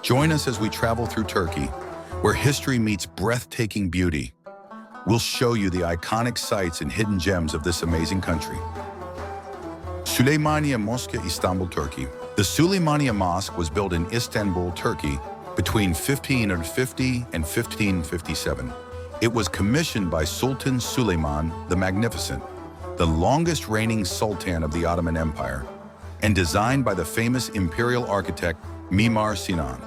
Join us as we travel through Turkey, where history meets breathtaking beauty. We'll show you the iconic sights and hidden gems of this amazing country. Süleymaniye Mosque, Istanbul, Turkey. The Süleymaniye Mosque was built in Istanbul, Turkey, between 1550 and 1557. It was commissioned by Sultan Süleyman the Magnificent, the longest reigning sultan of the Ottoman Empire, and designed by the famous imperial architect Mimar Sinan.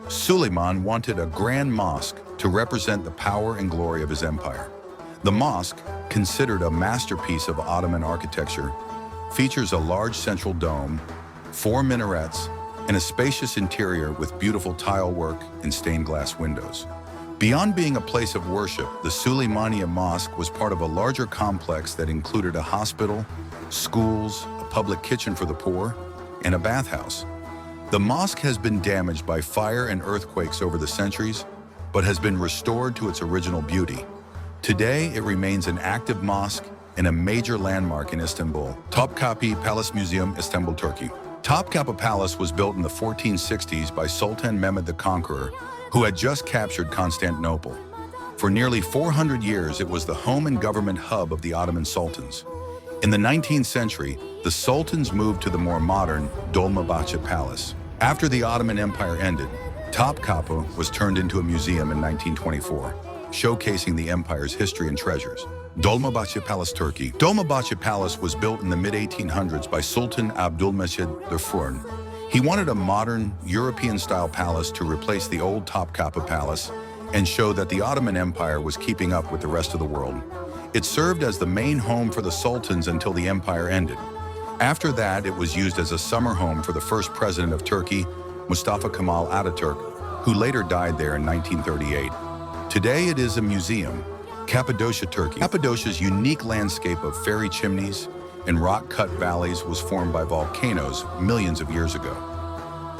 Süleyman wanted a grand mosque to represent the power and glory of his empire. The mosque, considered a masterpiece of Ottoman architecture, features a large central dome, 4 minarets, and a spacious interior with beautiful tile work and stained glass windows. Beyond being a place of worship, the Süleymaniye Mosque was part of a larger complex that included a hospital, schools, a public kitchen for the poor, and a bathhouse. The mosque has been damaged by fire and earthquakes over the centuries, but has been restored to its original beauty. Today, it remains an active mosque and a major landmark in Istanbul. Topkapi Palace Museum, Istanbul, Turkey. Topkapi Palace was built in the 1460s by Sultan Mehmed the Conqueror, who had just captured Constantinople. For nearly 400 years, it was the home and government hub of the Ottoman sultans. In the 19th century, the sultans moved to the more modern Dolmabahçe Palace. After the Ottoman Empire ended, Topkapi was turned into a museum in 1924, showcasing the empire's history and treasures. Dolmabahçe Palace, Turkey. Dolmabahçe Palace was built in the mid-1800s by Sultan Abdülmecid I. He wanted a modern, European-style palace to replace the old Topkapi Palace and show that the Ottoman Empire was keeping up with the rest of the world. It served as the main home for the sultans until the empire ended. After that, it was used as a summer home for the first president of Turkey, Mustafa Kemal Atatürk, who later died there in 1938. Today, it is a museum. Cappadocia, Turkey. Cappadocia's unique landscape of fairy chimneys and rock-cut valleys was formed by volcanoes millions of years ago.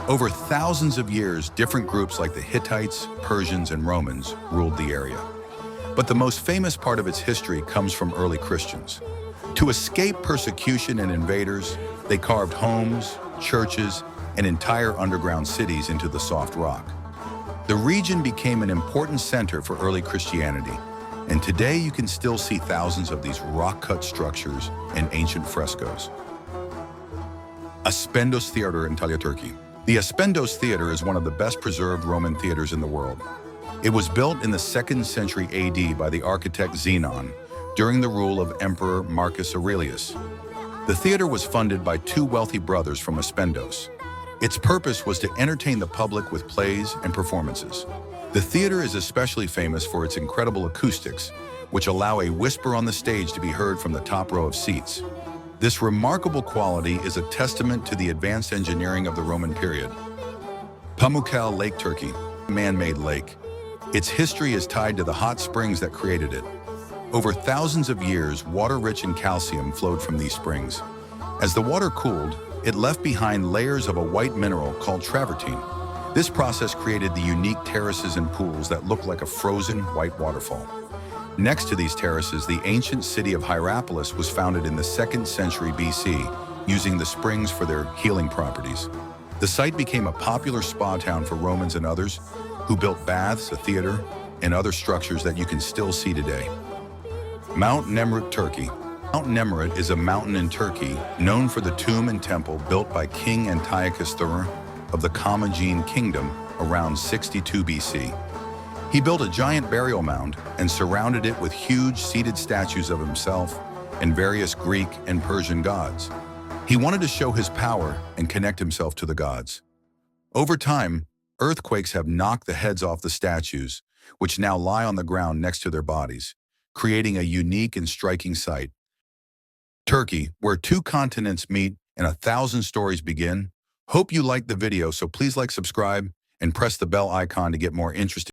Over thousands of years, different groups like the Hittites, Persians, and Romans ruled the area. But the most famous part of its history comes from early Christians. To escape persecution and invaders, they carved homes, churches, and entire underground cities into the soft rock. The region became an important center for early Christianity, and today you can still see thousands of these rock-cut structures and ancient frescoes. Aspendos Theater in Antalya, Turkey. The Aspendos Theater is one of the best preserved Roman theaters in the world. It was built in the 2nd century AD by the architect Zenon during the rule of Emperor Marcus Aurelius. The theater was funded by 2 wealthy brothers from Aspendos. Its purpose was to entertain the public with plays and performances. The theater is especially famous for its incredible acoustics, which allow a whisper on the stage to be heard from the top row of seats. This remarkable quality is a testament to the advanced engineering of the Roman period. Pamukkale Lake, Turkey. Man-made lake. Its history is tied to the hot springs that created it. Over thousands of years, water rich in calcium flowed from these springs. As the water cooled, it left behind layers of a white mineral called travertine. This process created the unique terraces and pools that look like a frozen white waterfall. Next to these terraces, the ancient city of Hierapolis was founded in the 2nd century BC, using the springs for their healing properties. The site became a popular spa town for Romans and others, who built baths, a theater, and other structures that you can still see today. Mount Nemrut, Turkey. Mount Nemrut is a mountain in Turkey known for the tomb and temple built by King Antiochus III of the Commagene Kingdom around 62 BC. He built a giant burial mound and surrounded it with huge seated statues of himself and various Greek and Persian gods. He wanted to show his power and connect himself to the gods. Over time, earthquakes have knocked the heads off the statues, which now lie on the ground next to their bodies, creating a unique and striking sight. Turkey, where 2 continents meet and 1,000 stories begin. Hope you liked the video, so please like, subscribe, and press the bell icon to get more interesting